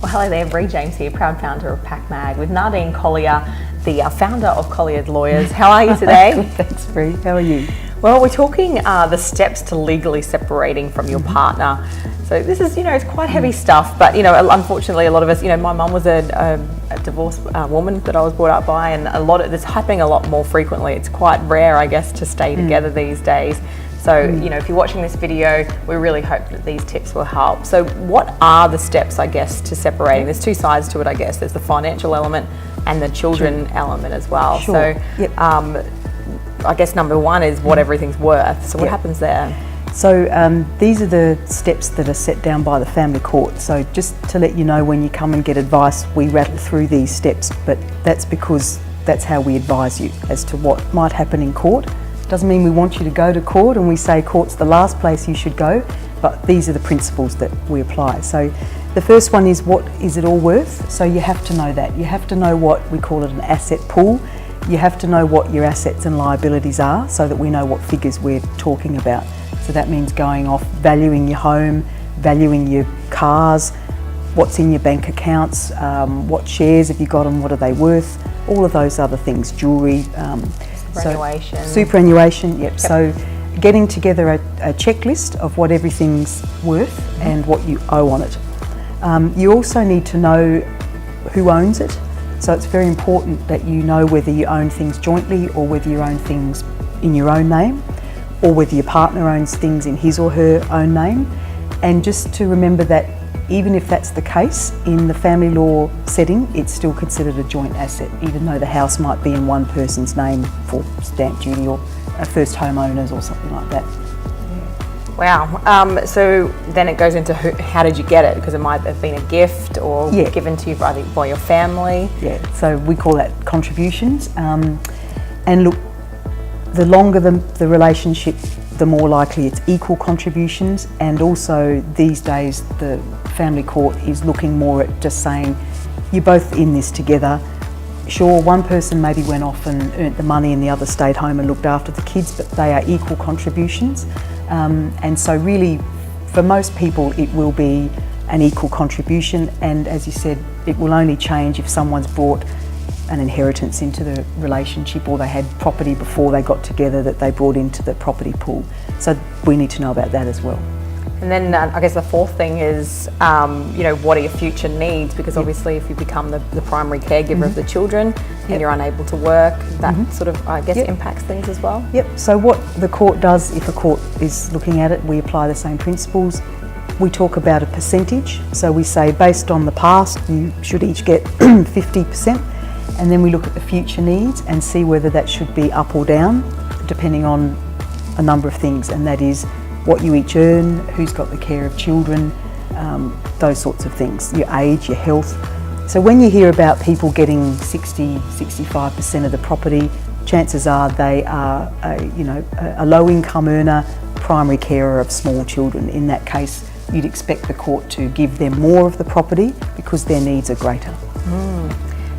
Well, hello there, Bree James here, proud founder of Pakmag, with Nardine Collier, the founder of Collier Lawyers. How are you today? Good, thanks, Bree. How are you? Well, we're talking the steps to legally separating from your partner. So this is, it's quite heavy stuff, but, unfortunately a lot of us, my mum was a divorced woman that I was brought up by, and it's happening a lot more frequently. It's quite rare, I guess, to stay together these days. So, if you're watching this video, we really hope that these tips will help. So what are the steps, I guess, to separating? There's two sides to it, I guess. There's the financial element and the children element as well. Sure. So I guess number one is what everything's worth. So what happens there? So these are the steps that are set down by the family court. So just to let you know, when you come and get advice, we rattle through these steps, but that's because that's how we advise you as to what might happen in court. Doesn't mean we want you to go to court and we say court's the last place you should go, but these are the principles that we apply. So the first one is, what is it all worth? So you have to know that. You have to know what we call it, an asset pool. You have to know what your assets and liabilities are so that we know what figures we're talking about. So that means going off valuing your home, valuing your cars, what's in your bank accounts, what shares have you got and what are they worth, all of those other things, jewellery. Superannuation. Superannuation, yep. So getting together a checklist of what everything's worth and what you owe on it. You also need to know who owns it. So it's very important that you know whether you own things jointly or whether you own things in your own name, or whether your partner owns things in his or her own name. And just to remember that even if that's the case, in the family law setting, it's still considered a joint asset, even though the house might be in one person's name for stamp duty or first homeowners or something like that. Wow. So then it goes into how did you get it? Because it might have been a gift or given to you by your family. Yeah, so we call that contributions. And look, the longer the relationship, the more likely it's equal contributions. And also these days, the family court is looking more at just saying, you're both in this together. Sure, one person maybe went off and earned the money and the other stayed home and looked after the kids, but they are equal contributions. And so really, for most people, it will be an equal contribution. And as you said, it will only change if someone's brought an inheritance into the relationship, or they had property before they got together that they brought into the property pool. So we need to know about that as well. And then I guess the fourth thing is, what are your future needs? Because obviously if you become the primary caregiver of the children and you're unable to work, that sort of, I guess, impacts things as well. Yep, so what the court does, if a court is looking at it, we apply the same principles. We talk about a percentage. So we say, based on the past, you should each get 50%. And then we look at the future needs and see whether that should be up or down, depending on a number of things, and that is what you each earn, who's got the care of children, those sorts of things, your age, your health. So when you hear about people getting 60-65% of the property, chances are they are a low-income earner, primary carer of small children. In that case, you'd expect the court to give them more of the property because their needs are greater.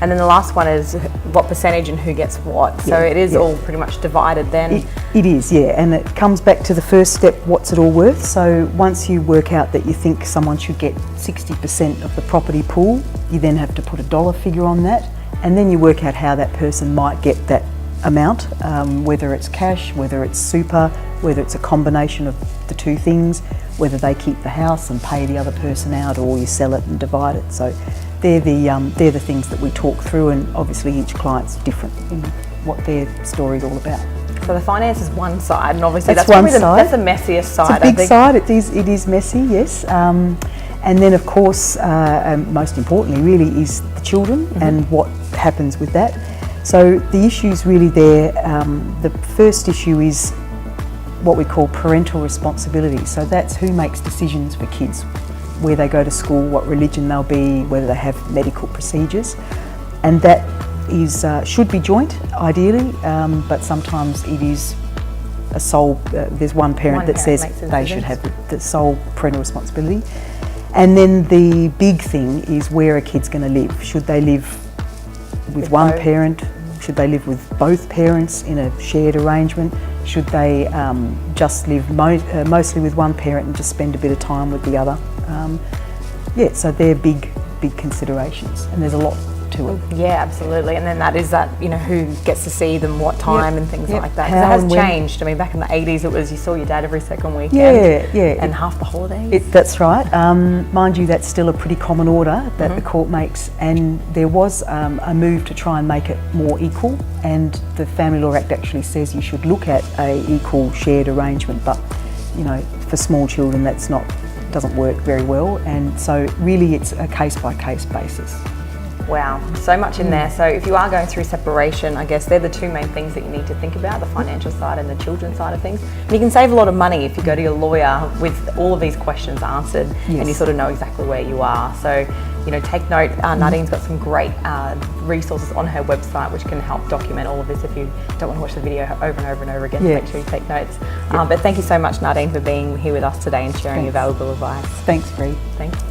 And then the last one is what percentage and who gets what. So it is all pretty much divided then. It is, yeah, and it comes back to the first step, what's it all worth? So once you work out that you think someone should get 60% of the property pool, you then have to put a dollar figure on that, and then you work out how that person might get that amount, whether it's cash, whether it's super, whether it's a combination of the two things, whether they keep the house and pay the other person out, or you sell it and divide it. So they're the things that we talk through, and obviously each client's different in what their story's all about. So the finance is one side, and obviously that's one probably side. That's the messiest side. It's a big side. It is messy, yes. And then of course, most importantly, really is the children and what happens with that. So the issues really there. The first issue is what we call parental responsibility. So that's who makes decisions for kids, where they go to school, what religion they'll be, whether they have medical procedures, and that is should be joint ideally, but sometimes it is a sole. There's one parent that says they should have the sole parental responsibility, and then the big thing is where a kid's going to live. Should they live with one parent? Should they live with both parents in a shared arrangement? Should they just live mostly with one parent and just spend a bit of time with the other? So they're big big considerations, and there's a lot to it. Yeah, absolutely. And then that is that, you know, who gets to see them, what time, and things like that. 'Cause How it has and when. changed. I mean, back in the 80s, it was you saw your dad every second weekend. And half the holidays. That's right. Mind you, that's still a pretty common order that the court makes, and there was a move to try and make it more equal, and the Family Law Act actually says you should look at a equal shared arrangement, but you know, for small children doesn't work very well, and so really it's a case-by-case basis. Wow, so much in there. So if you are going through separation, I guess they're the two main things that you need to think about, the financial side and the children's side of things. And you can save a lot of money if you go to your lawyer with all of these questions answered and you sort of know exactly where you are. So, you know, take note. Nardine's got some great resources on her website which can help document all of this. If you don't want to watch the video over and over and over again, make sure you take notes. But thank you so much, Nardine, for being here with us today and sharing your valuable advice. Thanks, Bree. Thanks.